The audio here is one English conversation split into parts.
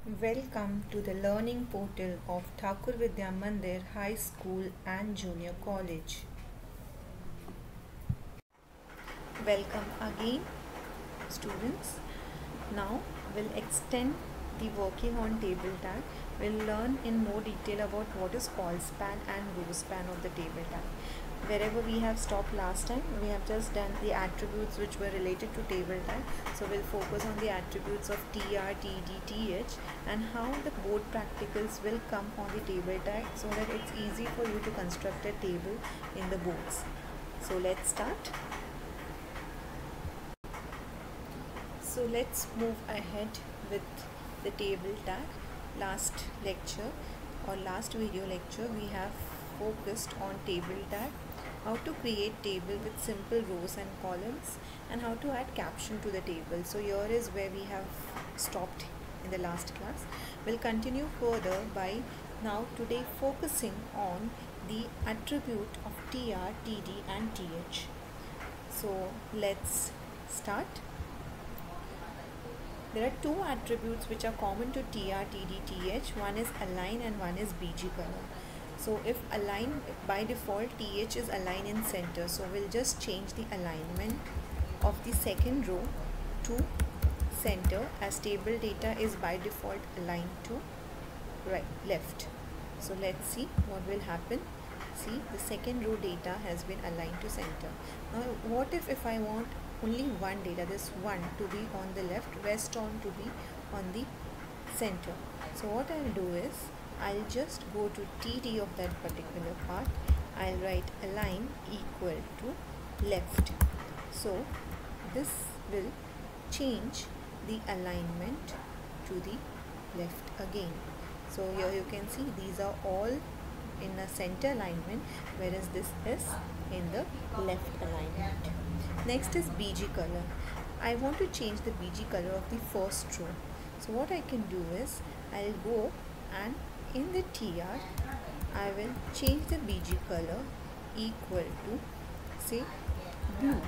Welcome to the learning portal of Thakur Vidya Mandir High School and Junior College. Welcome again, students. Now we'll extend the working on table tag. We'll learn in more detail about what is call span and row span of the table tag. Wherever we have stopped last time, we have just done the attributes which were related to table tag. So we'll focus on the attributes of tr, td, th and how the board practicals will come on the table tag so that it's easy for you to construct a table in the boards. So let's start. So let's move ahead with the table tag. Last lecture or last video lecture we have focused on table tag, how to create table with simple rows and columns, and how to add caption to the table. So here is where we have stopped in the last class. We'll continue further by now today focusing on the attribute of tr, td and th. So let's start. There are two attributes which are common to tr, td, th. One is align and one is bg color. So if align, by default th is align in center. So we'll just change the alignment of the second row to center, as table data is by default aligned to left. So let's see what will happen. See, the second row data has been aligned to center. Now what if I want only one data, this one to be on the left, rest on to be on the center? So what I'll do is I'll just go to td of that particular part. I'll write align equal to left. So this will change the alignment to the left again. So here you can see these are all in a center alignment, whereas this is in the left alignment. Next is bg color. I want to change the bg color of the first row. So what I can do is I'll go and in the tr I will change the bg color equal to say blue.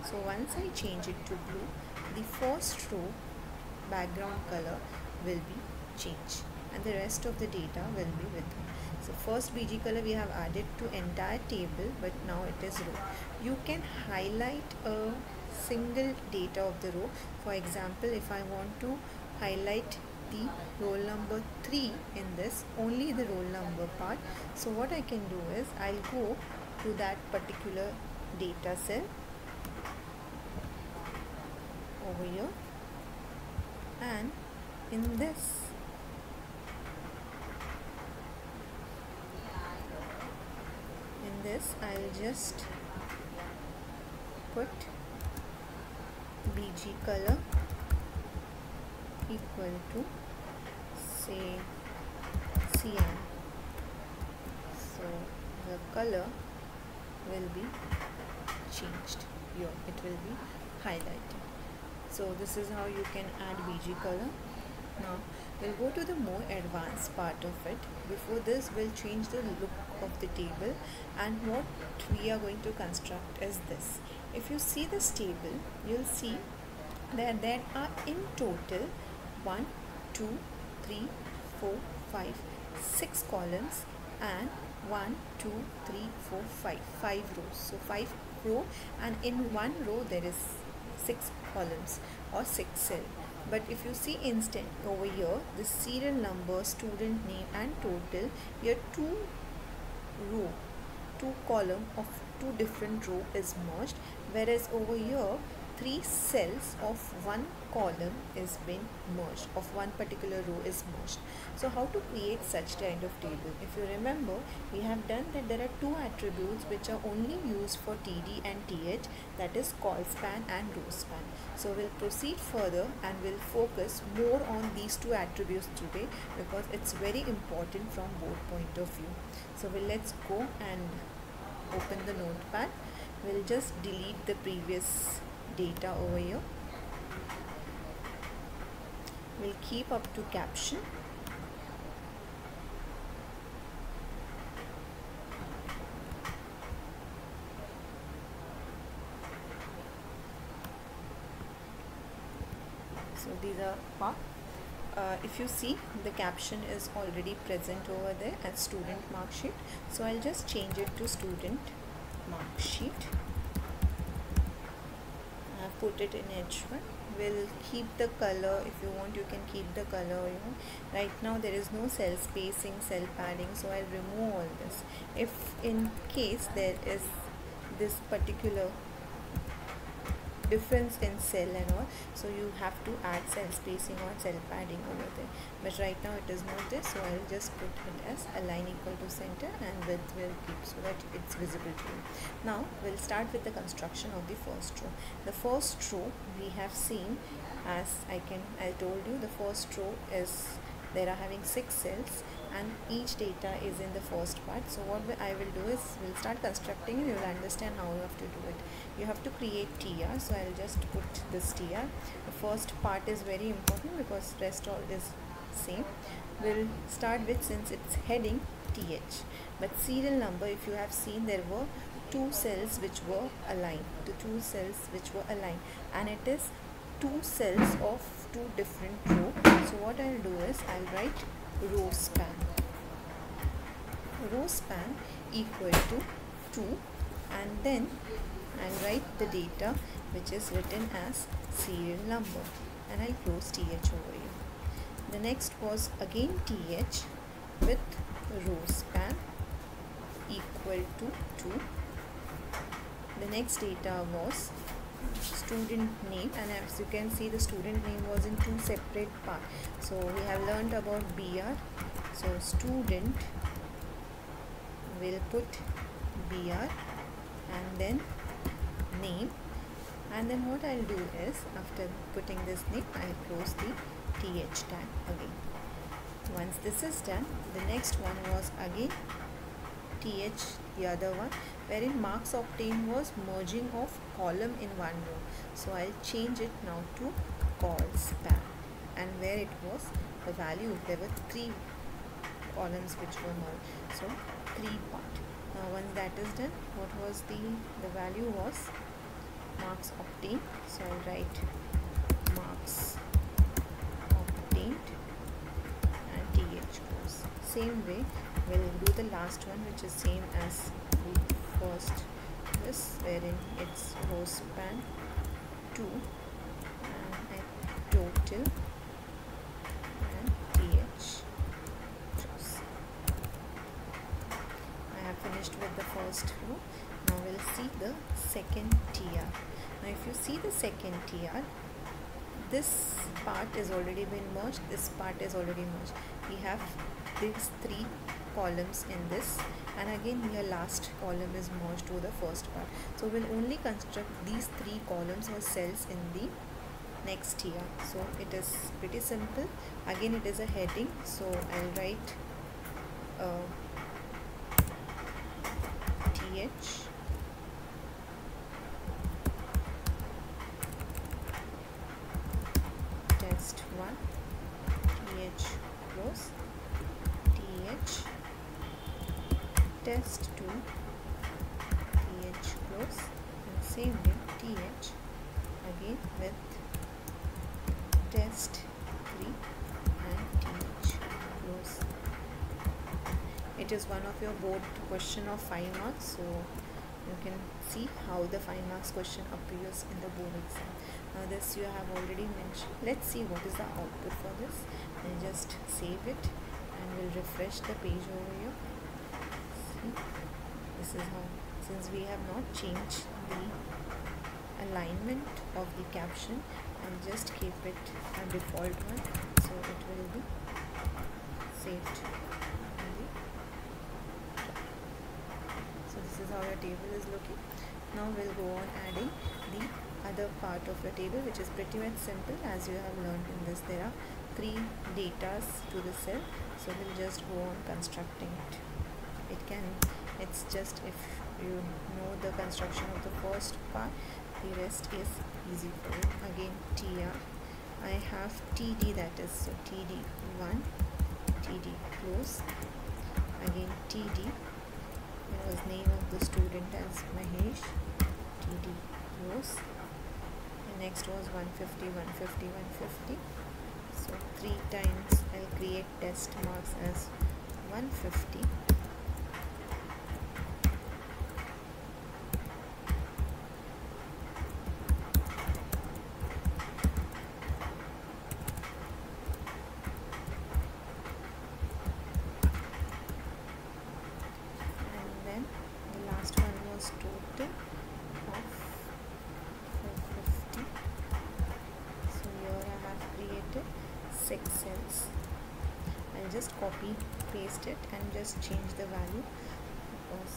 So once I change it to blue, the first row background color will be changed and the rest of the data will be with it. So first bg color we have added to entire table, but now it is row. You can highlight a single data of the row. For example, if I want to highlight the roll number 3 in this, only the roll number part, so what I can do is I'll go to that particular data cell over here, and in this I'll just put bg color equal to say cyan. So the color will be changed here, it will be highlighted. So this is how you can add bg color. Now we'll go to the more advanced part of it. Before this, we'll change the look of the table, and what we are going to construct is this. If you see this table, you'll see that there are in total 1, 2, 3, 4, 5, 6 columns and 1, 2, 3, 4, 5 rows. So 5 row, and in one row there is 6 columns or 6 cells. But if you see instant over here, the serial number, student name and total, here two column of two different row is merged, whereas over here 3 cells of one column is been merged, of one particular row is merged. So how to create such kind of table? If you remember, we have done that there are two attributes which are only used for td and th, that is call span and row span. So we'll proceed further and we'll focus more on these two attributes today, because it's very important from both point of view. So let's go and open the notepad. We'll just delete the previous data over here. We'll keep up to caption. So these are part. if you see, the caption is already present over there as student mark sheet, so I'll just change it to student mark sheet. I've put it in H1. We'll keep the color. If you want, you can keep the color, right now there is no cell spacing, cell padding, so I'll remove all this. If in case there is this particular difference in cell and all, so you have to add cell spacing or cell padding over there, but right now it is not there, so I'll just put it as align equal to center and width will keep so that it's visible to you. Now we'll start with the construction of the first row. The first row we have seen, as I told you, the first row is there are having 6 cells and each data is in the first part. So what I will do is we'll start constructing and you will understand how you have to do it. You have to create TR, so I'll just put this TR. The first part is very important because rest all is same. We'll start with, since it's heading, TH, but serial number, if you have seen, there were 2 cells which were aligned, and it is 2 cells of 2 different rows. So what I'll do is I'll write row span equal to 2, and then I'll write the data which is written as serial number, and I'll close TH over here. The next was again TH with row span equal to 2. The next data was student name, and as you can see, the student name was in 2 separate parts. So we have learned about BR, so student will put BR and then name, and then what I'll do is after putting this name, I'll close the TH tag again. Once this is done, the next one was again TH, the other one, wherein marks obtained was merging of column in one row. So I'll change it now to call span, and where it was the value, there were 3 columns which were merged, so 3 part. Now once that is done, what was the value was marks obtained, so I'll write marks obtained and TH goes. Same way we'll do the last one, which is same as the first, this, wherein it's row span 2 and total and TH rows. I have finished with the first row. Now we'll see the second TR. Now if you see the second TR, this part is already been merged, this part is already merged. We have these 3 columns in this, and again here last column is merged to the first part. So we'll only construct these 3 columns or cells in the next tier. So it is pretty simple. Again it is a heading, so I'll write TH test 1, TH close, TH test 2, TH close, and same way TH again with test 3 and TH close. It is one of your board question of 5 marks, so you can see how the 5 marks question appears in the board exam. Now this you have already mentioned. Let's see what is the output for this. I'll just save it and we'll refresh the page over here. See, this is how, since we have not changed the alignment of the caption, I'll just keep it a default one, so it will be saved. So this is how your table is looking. Now we'll go on adding the other part of your table, which is pretty much simple. As you have learned in this, there are 3 datas to the cell, so we'll just go on constructing it. It's just, if you know the construction of the first part, the rest is easy for you. Again TR, I have TD, that is, so TD1, TD close, again TD, there was name of the student as Mahesh, TD close, and next was 150, 150, 150, So 3 times I'll create test marks as 150. Last one was total of 450. So here I have created 6 cells. I'll just copy paste it and just change the value because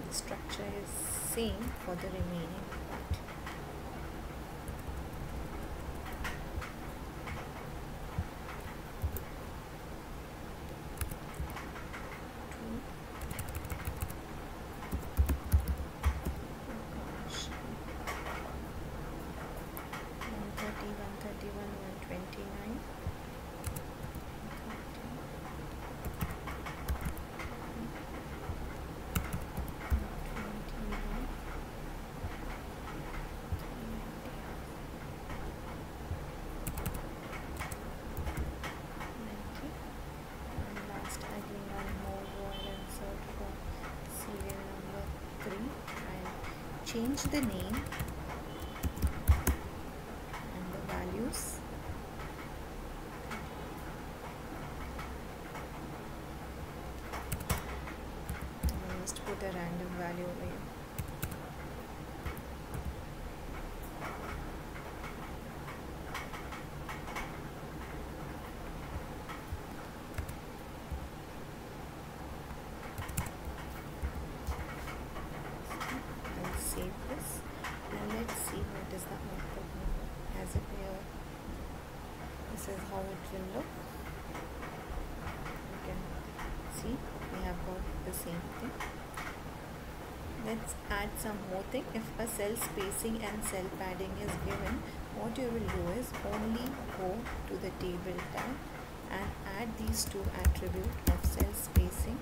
the structure is same for the remaining part. Change the name and the values. I'll just put a random value over here. Save this and let's see what is the output now. As it here, this is how it will look. You can see we have got the same thing. Let's add some more thing. If a cell spacing and cell padding is given, what you will do is only go to the table tab and add these two attributes of cell spacing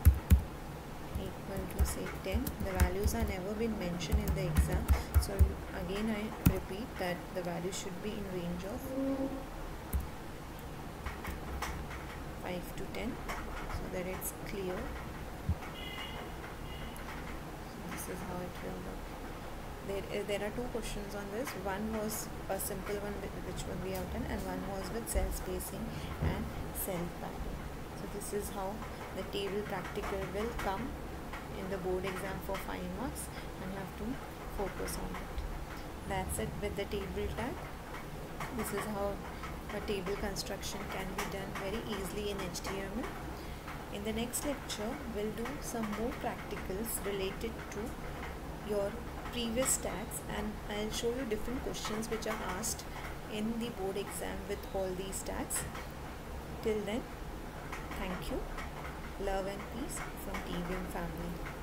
equal to say 10. The values are never been mentioned in the exam, so again I repeat that the value should be in range of 5 to 10 so that it's clear. So this is how it will look. There are two questions on this. One was a simple one which one we have done, and one was with cell spacing and cell padding. So this is how the table practical will come in the board exam for 5 marks, and you have to focus on it. That's it with the table tag. This is how a table construction can be done very easily in HTML. In the next lecture, we'll do some more practicals related to your previous tags, and I'll show you different questions which are asked in the board exam with all these tags. Till then, thank you. Love and peace from TVM family.